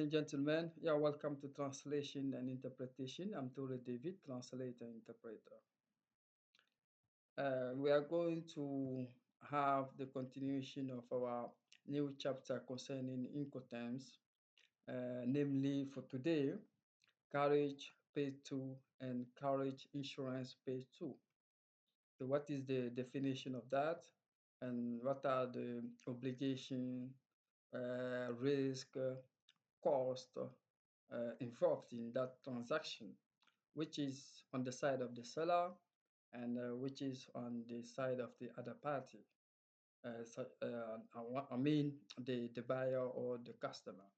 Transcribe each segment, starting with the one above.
and gentlemen. Yeah, welcome to Translation and Interpretation. I'm Tore David, translator and interpreter. We are going to have the continuation of our new chapter concerning Incoterms, namely for today, Carriage Pay 2 and Carriage Insurance Pay 2. So what is the definition of that? And what are the obligation, risk, cost involved in that transaction, which is on the side of the seller and which is on the side of the other party. I mean, the buyer or the customer.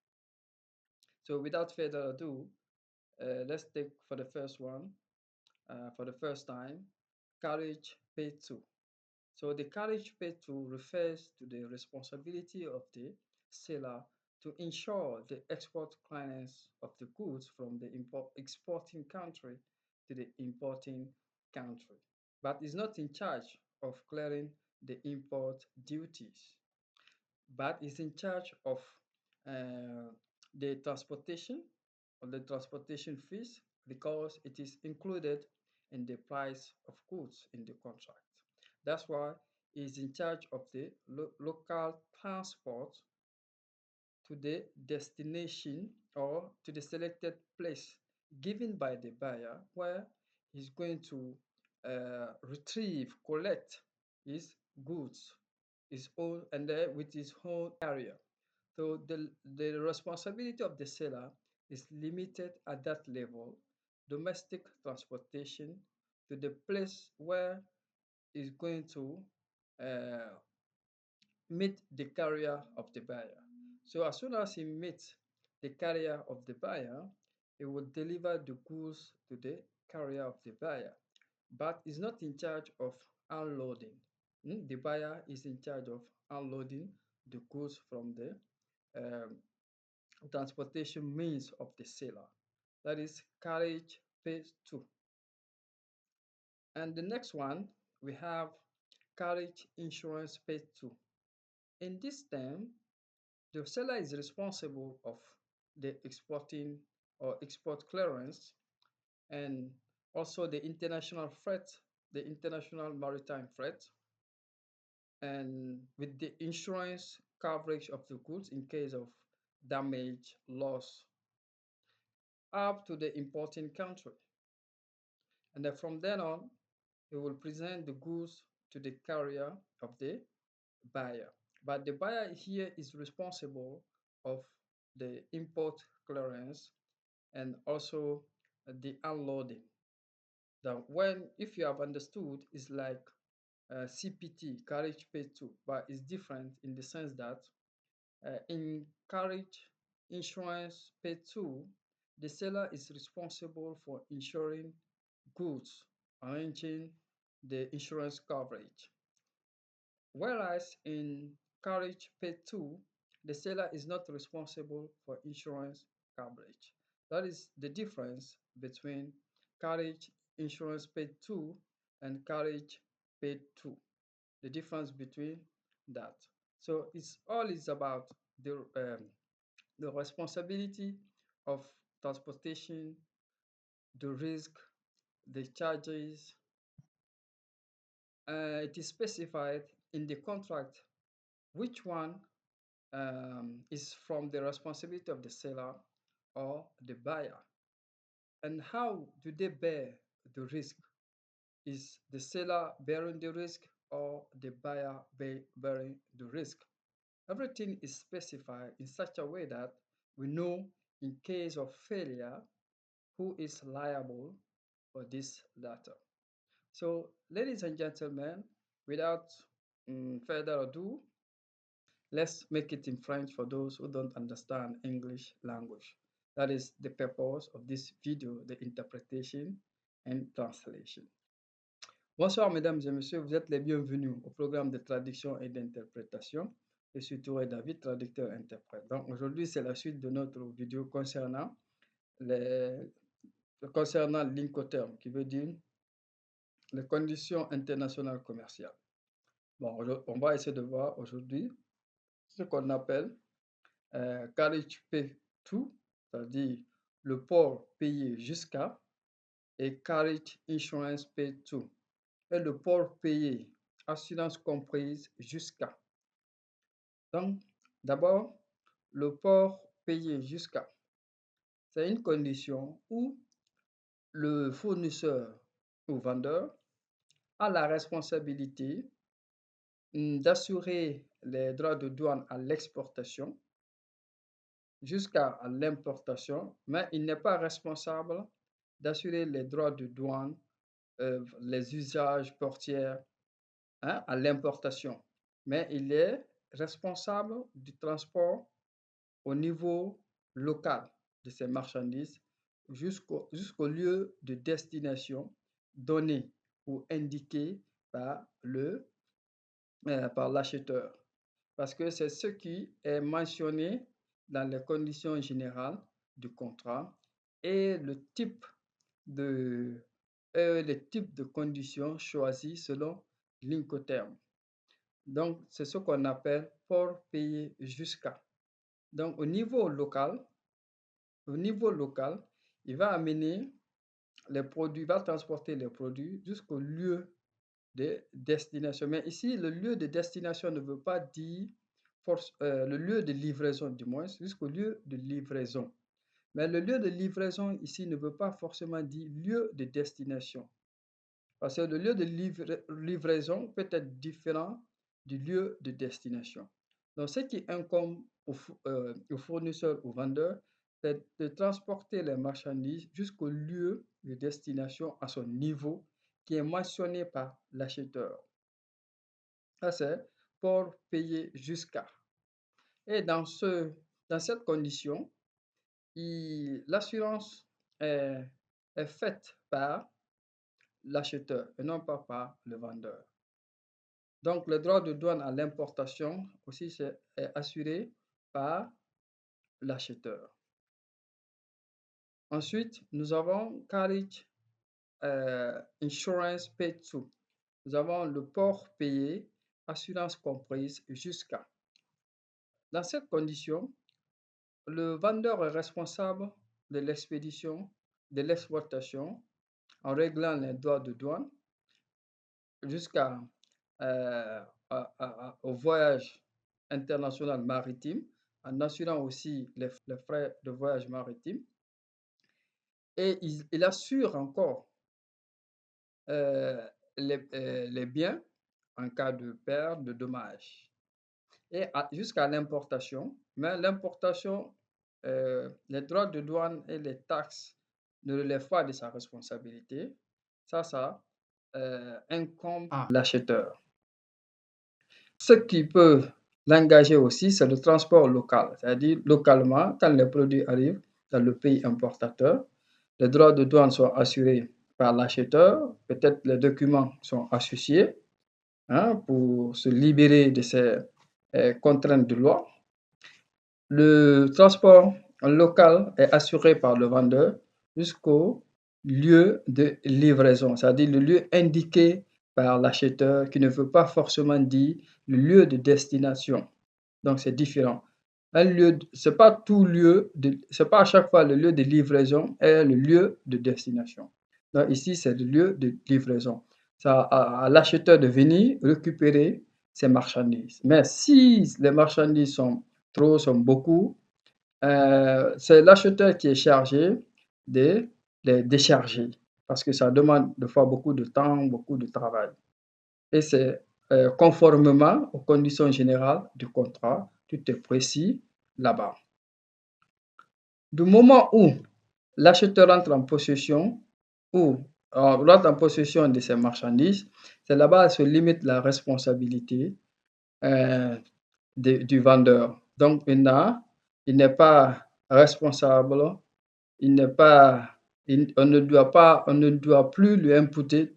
So without further ado, let's take for the first one, for the first time, carriage paid to. So the carriage paid to refers to the responsibility of the seller to ensure the export clearance of the goods from the exporting country to the importing country, but is not in charge of clearing the import duties, but is in charge of uh, the transportation or the transportation fees because it is included in the price of goods in the contract. That's why he is in charge of the local transport to the destination or to the selected place given by the buyer where he's going to retrieve, collect his goods, his own, and with his own carrier. So the responsibility of the seller is limited at that level, domestic transportation to the place where is going to uh, meet the carrier of the buyer. So as soon as he meets the carrier of the buyer, he will deliver the goods to the carrier of the buyer, but is not in charge of unloading. The buyer is in charge of unloading the goods from the um, transportation means of the seller. That is carriage pays to. And the next one, we have carriage insurance paid to. In this term, the seller is responsible of the exporting or export clearance and also the international freight, the international maritime freight, and with the insurance coverage of the goods in case of damage, loss, up to the importing country. And then from then on, he will present the goods to the carrier of the buyer. But the buyer here is responsible of the import clearance and also the unloading. That when, if you have understood, it's like CPT, carriage paid to, but it's different in the sense that in carriage insurance paid to, the seller is responsible for insuring goods, arranging the insurance coverage. Whereas in carriage paid to, the seller is not responsible for insurance coverage. That is the difference between carriage insurance paid to and carriage paid to. The difference between that. So it's all is about the responsibility of transportation, the risk, the charges. It is specified in the contract which one is from the responsibility of the seller or the buyer. And how do they bear the risk? Is the seller bearing the risk or the buyer bearing the risk? Everything is specified in such a way that we know in case of failure who is liable for this data. So, ladies and gentlemen, without further ado, let's make it in French for those who don't understand English language. That is the purpose of this video, the interpretation and translation. Bonsoir mesdames et messieurs, vous êtes les bienvenus au programme de traduction et d'interprétation. Je suis Touré David, traducteur-interprète. Donc aujourd'hui, c'est la suite de notre vidéo concernant l'Incoterm, qui veut dire les conditions internationales commerciales. Bon, on va essayer de voir aujourd'hui ce qu'on appelle carriage to, c'est-à-dire le port payé jusqu'à, et carriage insurance paid to. Et le port payé, assurance comprise jusqu'à. Donc, d'abord, le port payé jusqu'à. C'est une condition où le fournisseur ou vendeur a la responsabilité d'assurer les droits de douane à l'exportation jusqu'à l'importation, mais il n'est pas responsable d'assurer les droits de douane, les usages portières à l'importation. Mais il est responsable du transport au niveau local de ces marchandises jusqu'au lieu de destination donné ou indiqué par l'acheteur. Parce que c'est ce qui est mentionné dans les conditions générales du contrat et les types de conditions choisies selon l'Incoterm. Donc, c'est ce qu'on appelle port payé jusqu'à. Donc, au niveau local, il va amener les produits, il va transporter les produits jusqu'au lieu de destination. Mais ici, le lieu de destination ne veut pas dire le lieu de livraison, du moins, jusqu'au lieu de livraison. Mais le lieu de livraison ici ne veut pas forcément dire lieu de destination. Parce que le lieu de livraison peut être différent du lieu de destination. Donc, ce qui incombe au fournisseur ou vendeur, c'est de transporter les marchandises jusqu'au lieu de destination à son niveau qui est mentionné par l'acheteur. Ça, c'est port payé jusqu'à. Et dans cette condition, l'assurance est faite par l'acheteur et non pas par le vendeur. Donc, le droit de douane à l'importation aussi est assuré par l'acheteur. Ensuite, nous avons carriage insurance paid to. Nous avons le port payé, assurance comprise jusqu'à. Dans cette condition, le vendeur est responsable de l'expédition, de l'exportation en réglant les droits de douane jusqu'à au voyage international maritime, en assurant aussi les frais de voyage maritime. Et il assure encore les biens en cas de perte, de dommages. Et jusqu'à l'importation. Mais l'importation, les droits de douane et les taxes ne relèvent pas de sa responsabilité. Ça incombe à l'acheteur. Ce qui peut l'engager aussi, c'est le transport local, c'est-à-dire localement, quand les produits arrivent dans le pays importateur, les droits de douane sont assurés par l'acheteur, peut-être les documents sont associés pour se libérer de ces contraintes de loi. Le transport local est assuré par le vendeur jusqu'au lieu de livraison, c'est-à-dire le lieu indiqué par l'acheteur qui ne veut pas forcément dire le lieu de destination. Donc, c'est différent. C'est pas c'est pas à chaque fois le lieu de livraison est le lieu de destination. Donc, ici, c'est le lieu de livraison. C'est à l'acheteur de venir récupérer ses marchandises. Mais si les marchandises sont beaucoup, c'est l'acheteur qui est chargé de les décharger parce que ça demande des fois beaucoup de temps, beaucoup de travail. Et c'est conformément aux conditions générales du contrat, tout est précis là-bas. Du moment où l'acheteur entre en possession de ces marchandises, c'est là-bas se limite la responsabilité du vendeur. Donc, il n'est pas responsable, on ne doit plus lui imputer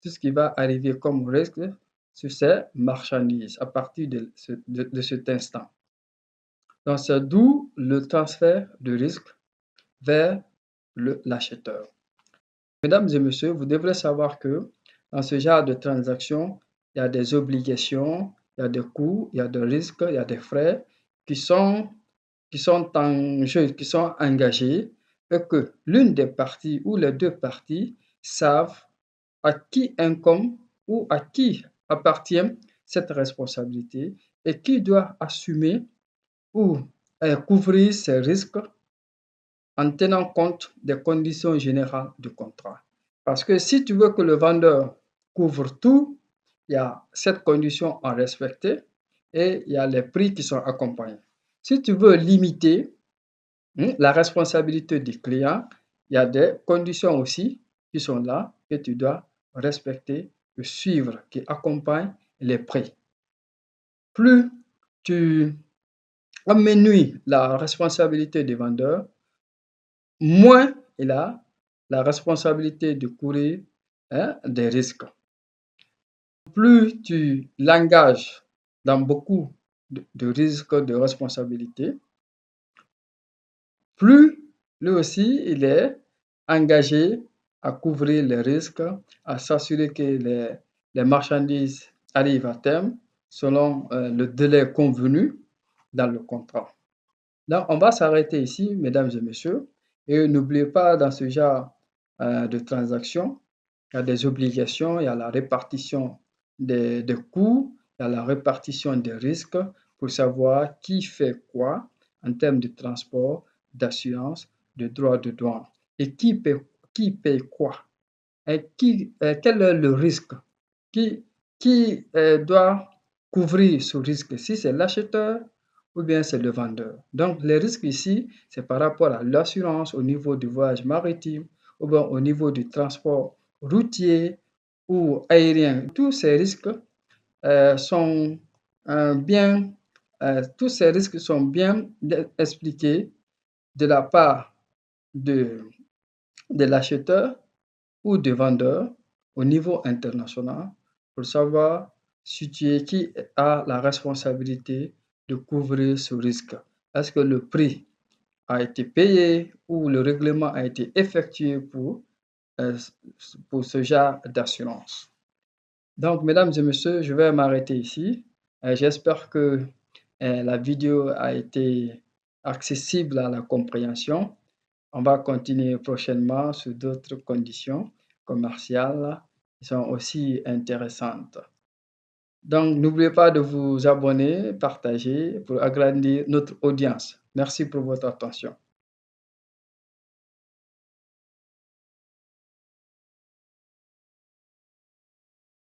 tout ce qui va arriver comme risque sur ces marchandises à partir de cet instant. Donc, c'est d'où le transfert de risque vers l'acheteur. Mesdames et messieurs, vous devrez savoir que dans ce genre de transaction, il y a des obligations, il y a des coûts, il y a des risques, il y a des frais qui sont en jeu, qui sont engagés, et que l'une des parties ou les deux parties savent à qui incombe ou à qui appartient cette responsabilité et qui doit assumer ou couvrir ces risques en tenant compte des conditions générales du contrat. Parce que si tu veux que le vendeur couvre tout, il y a cette condition à respecter et il y a les prix qui sont accompagnés. Si tu veux limiter la responsabilité du client, il y a des conditions aussi qui sont là que tu dois respecter et suivre, qui accompagnent les prix. Plus tu amenuises la responsabilité du vendeur, moins il a la responsabilité de courir des risques. Plus tu l'engages dans beaucoup de risques de responsabilité, plus lui aussi il est engagé à couvrir les risques, à s'assurer que les marchandises arrivent à terme selon le délai convenu dans le contrat. Donc, on va s'arrêter ici, mesdames et messieurs, et n'oubliez pas, dans ce genre de transaction, il y a des obligations, il y a la répartition des coûts, il y a la répartition des risques pour savoir qui fait quoi en termes de transport, d'assurance, de droits de douane et qui paye quoi et quel est le risque, qui doit couvrir ce risque, si c'est l'acheteur ou bien c'est le vendeur. Donc, les risques ici, c'est par rapport à l'assurance au niveau du voyage maritime ou bien au niveau du transport routier ou aérien. Tous ces risques sont bien, tous ces risques sont bien expliqués de la part de, de l'acheteur ou de vendeur au niveau international pour savoir situer qui a la responsabilité de couvrir ce risque. Est-ce que le prix a été payé ou le règlement a été effectué euh, pour ce genre d'assurance? Donc, mesdames et messieurs, je vais m'arrêter ici. J'espère que la vidéo a été accessible à la compréhension. On va continuer prochainement sur d'autres conditions commerciales qui sont aussi intéressantes. Donc, n'oubliez pas de vous abonner, partager pour agrandir notre audience. Merci pour votre attention.